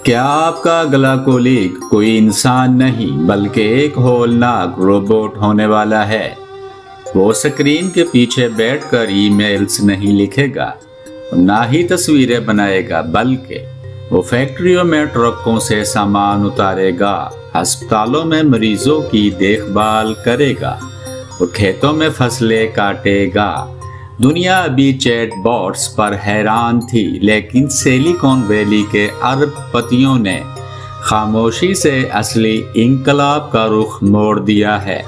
क्या आपका गला कोलीग कोई इंसान नहीं बल्कि एक होलनाक रोबोट होने वाला है। वो स्क्रीन के पीछे बैठकर ईमेल्स नहीं लिखेगा, ना ही तस्वीरें बनाएगा, बल्कि वो फैक्ट्रियों में ट्रकों से सामान उतारेगा, अस्पतालों में मरीजों की देखभाल करेगा, वो खेतों में फसलें काटेगा। दुनिया अभी चैटबॉट्स पर हैरान थी, लेकिन सिलिकॉन वैली के अरबपतियों ने खामोशी से असली इंकलाब का रुख मोड़ दिया है,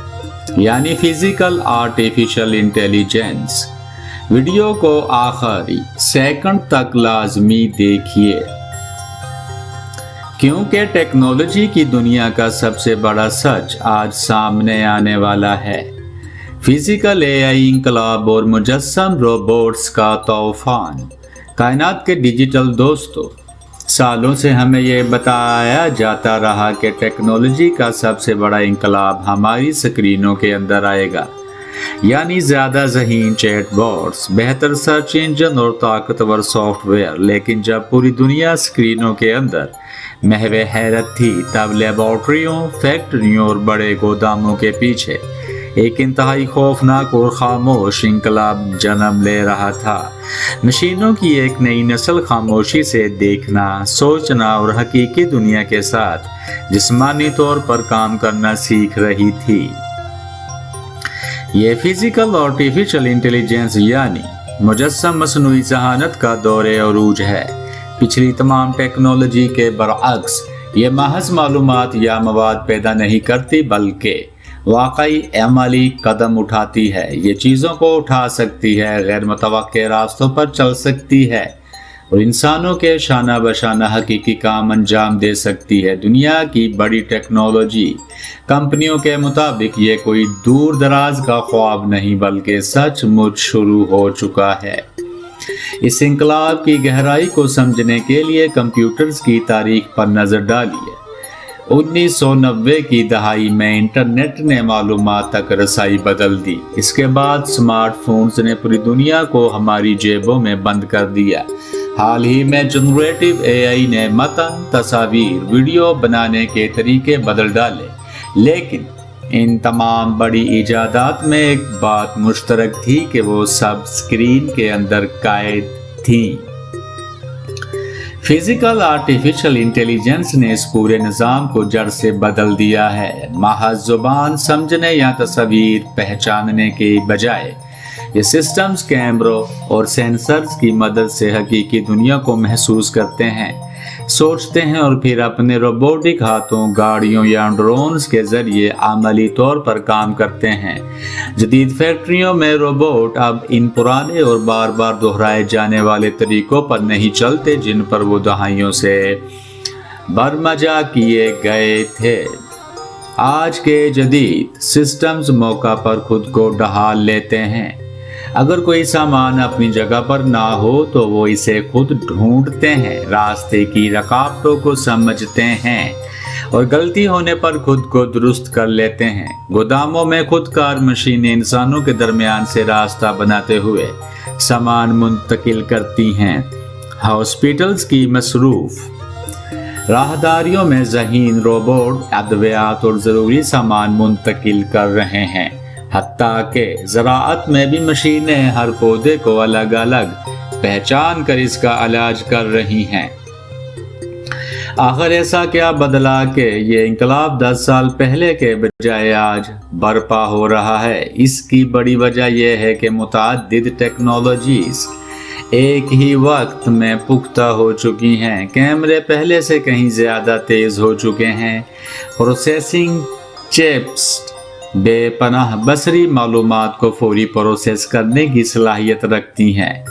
यानी फिजिकल आर्टिफिशियल इंटेलिजेंस। वीडियो को आखिरी सेकंड तक लाजमी देखिए, क्योंकि टेक्नोलॉजी की दुनिया का सबसे बड़ा सच आज सामने आने वाला है। फिजिकल एआई इंकलाब और मुजस्सम रोबोट्स का तूफान। कायनात के डिजिटल दोस्तों, सालों से हमें ये बताया जाता रहा कि टेक्नोलॉजी का सबसे बड़ा इंकलाब हमारी स्क्रीनों के अंदर आएगा, यानी ज़्यादा ज़हीन चैटबॉट्स, बेहतर सर्च इंजन और ताकतवर सॉफ्टवेयर। लेकिन जब पूरी दुनिया स्क्रीनों के अंदर महवे हैरत थी, तब लेबॉर्ट्रियों, फैक्ट्रियों और बड़े गोदामों के पीछे एक इंतहाई खौफनाक और खामोश इंकलाब जन्म ले रहा था। मशीनों की एक नई नस्ल खामोशी से देखना, सोचना और हकीकी दुनिया के साथ जिस्मानी तौर पर काम करना सीख रही थी। ये फिजिकल आर्टिफिशियल इंटेलिजेंस यानी मुजस्सम मसनूई ज़हानत का दौरे अरूज है। पिछली तमाम टेक्नोलॉजी के बरअक्स ये महज मालूमात या मवाद पैदा नहीं करती, बल्कि वाकई अमली कदम उठाती है। ये चीज़ों को उठा सकती है, गैर मुतवक्के रास्तों पर चल सकती है और इंसानों के शाना बशाना हकीकी काम अंजाम दे सकती है। दुनिया की बड़ी टेक्नोलॉजी कंपनियों के मुताबिक ये कोई दूर दराज का ख्वाब नहीं, बल्कि सचमुच शुरू हो चुका है। इस इंकलाब की गहराई को समझने के लिए कंप्यूटर्स की तारीख पर नज़र डालिए। 1990 की दहाई में इंटरनेट ने मालूमात तक रसाई बदल दी। इसके बाद स्मार्टफोन्स ने पूरी दुनिया को हमारी जेबों में बंद कर दिया। हाल ही में जनरेटिव एआई ने मतन, तस्वीर, वीडियो बनाने के तरीके बदल डाले, लेकिन इन तमाम बड़ी इजादात में एक बात मुश्तरक थी कि वो सब स्क्रीन के अंदर कैद थीं। फिजिकल आर्टिफिशियल इंटेलिजेंस ने इस पूरे निज़ाम को जड़ से बदल दिया है। महज ज़ुबान समझने या तस्वीर पहचानने के बजाय ये सिस्टम्स कैमरों और सेंसर्स की मदद से हकीकी दुनिया को महसूस करते हैं, सोचते हैं और फिर अपने रोबोटिक हाथों, गाड़ियों या ड्रोन्स के जरिए अमली तौर पर काम करते हैं। जदीद फैक्ट्रियों में रोबोट अब इन पुराने और बार बार दोहराए जाने वाले तरीकों पर नहीं चलते, जिन पर वो दहाइयों से बरमजा किए गए थे। आज के जदीद सिस्टम्स मौका पर खुद को ढाल लेते हैं। अगर कोई सामान अपनी जगह पर ना हो तो वो इसे खुद ढूंढते हैं, रास्ते की रुकावटों को समझते हैं और गलती होने पर खुद को दुरुस्त कर लेते हैं। गोदामों में खुदकार मशीनें इंसानों के दरमियान से रास्ता बनाते हुए सामान मुंतकिल करती हैं। हॉस्पिटल्स की मसरूफ राहदारियों में ज़हीन रोबोट अद्वियात और ज़रूरी सामान मुंतकिल कर रहे हैं। हत्ता के ज़राअत में भी मशीनें हर पौधे को अलग अलग पहचान कर इसका इलाज कर रही हैं। आखिर ऐसा क्या बदला कि ये इंकलाब 10 साल पहले के बजाय आज बरपा हो रहा है? इसकी बड़ी वजह यह है कि मुतअद्दिद टेक्नोलॉजीज एक ही वक्त में पुख्ता हो चुकी हैं। कैमरे पहले से कहीं ज़्यादा तेज़ हो चुके हैं, प्रोसेसिंग चिप्स बेपनाह बसरी मालूमात को फौरी प्रोसेस करने की सलाहियत रखती हैं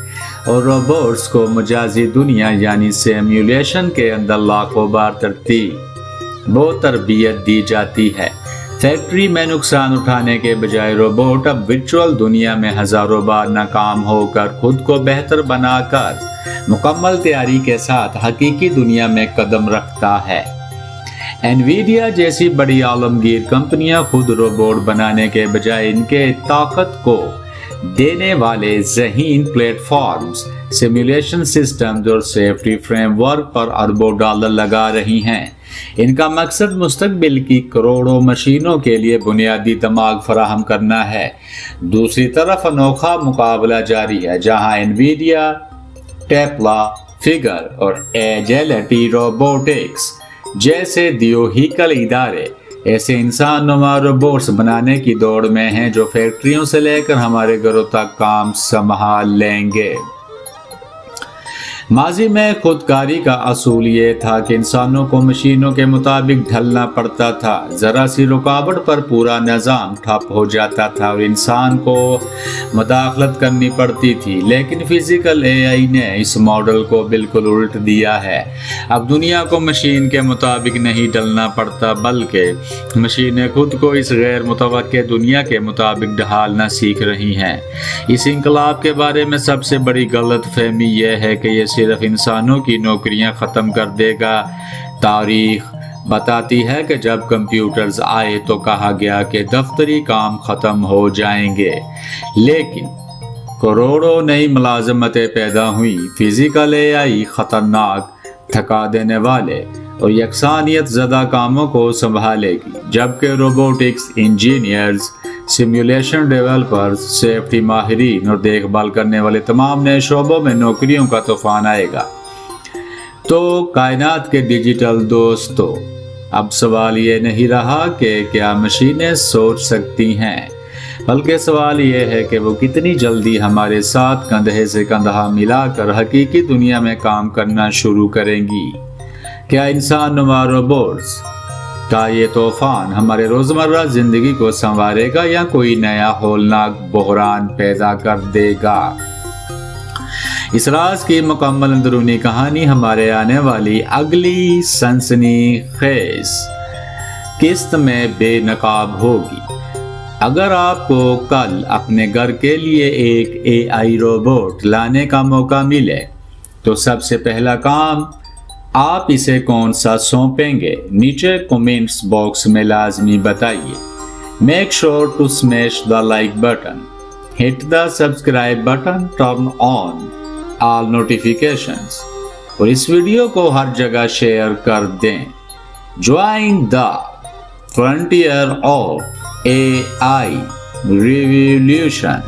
और रोबोट्स को मजाजी दुनिया यानी सिमुलेशन के अंदर लाखों बार वो तरबियत दी जाती है। फैक्ट्री में नुकसान उठाने के बजाय रोबोट अब वर्चुअल दुनिया में हजारों बार नाकाम होकर खुद को बेहतर बनाकर मुकम्मल तैयारी के साथ हकीकी दुनिया में कदम रखता है। एनवीडिया जैसी बड़ी आलमगीर कंपनियां खुद रोबोट बनाने के बजाय इनके ताकत को देने वाले ज़हीन प्लेटफॉर्म्स सिमुलेशन सिस्टम्स और सेफ्टी फ्रेमवर्क पर अरबों डॉलर लगा रही हैं। इनका मकसद मुस्तकबिल की करोड़ों मशीनों के लिए बुनियादी दिमाग फराहम करना है। दूसरी तरफ अनोखा मुकाबला जारी है, जहां एनवीडिया, टेस्ला, फिगर और एजिलिटी रोबोटिक्स जैसे द्योहिकल इदारे ऐसे इंसान नुमा रोबोट्स बनाने की दौड़ में हैं जो फैक्ट्रियों से लेकर हमारे घरों तक काम संभाल लेंगे। माजी में खुदकारी का असूल ये था कि इंसानों को मशीनों के मुताबिक ढलना पड़ता था। ज़रा सी रुकावट पर पूरा निज़ाम ठप हो जाता था और इंसान को मुदाखलत करनी पड़ती थी। लेकिन फिजिकल एआई ने इस मॉडल को बिल्कुल उल्ट दिया है। अब दुनिया को मशीन के मुताबिक नहीं ढलना पड़ता, बल्कि मशीनें खुद को इस गैर मुतवक्के दुनिया के मुताबिक ढालना सीख रही हैं। इस इंकलाब के बारे में सबसे बड़ी गलत फहमी यह है कि ये सिर्फ इंसानों की नौकरियां ख़त्म कर देगा। तारीख बताती है कि जब कंप्यूटर्स आए तो कहा गया कि दफ्तरी काम ख़त्म हो जाएंगे, लेकिन करोड़ों नई मुलाजमतें पैदा हुई। फिजिकल एआई ख़तरनाक, थका देने वाले और यकसानियत ज़दा कामों को संभालेगी, जबकि robotics engineers, simulation developers, safety माहिरीन और देखभाल करने वाले तमाम नए शोबों में नौकरियों का तूफान आएगा। तो कायनात के डिजिटल दोस्तों, अब सवाल ये नहीं रहा कि क्या मशीनें सोच सकती हैं, बल्कि सवाल ये है कि वो कितनी जल्दी हमारे साथ कंधे से कंधा मिलाकर हकीकी दुनिया में काम करना शुरू करेंगी। क्या इंसान नुमा रोबोट्स का ये तूफान हमारे रोज़मर्रा ज़िंदगी को संवारेगा या कोई नया होलनाक बहरान पैदा कर देगा? इस राज की मुकम्मल अंदरूनी कहानी हमारे आने वाली अगली सनसनीखेज किस्त में बेनकाब होगी। अगर आपको कल अपने घर के लिए एक एआई रोबोट लाने का मौका मिले तो सबसे पहला काम आप इसे कौन सा सौंपेंगे? नीचे कमेंट्स बॉक्स में लाजमी बताइए। Make sure to smash the like button, hit the subscribe button, turn on all notifications और इस वीडियो को हर जगह शेयर कर दें। Join the frontier of AI revolution.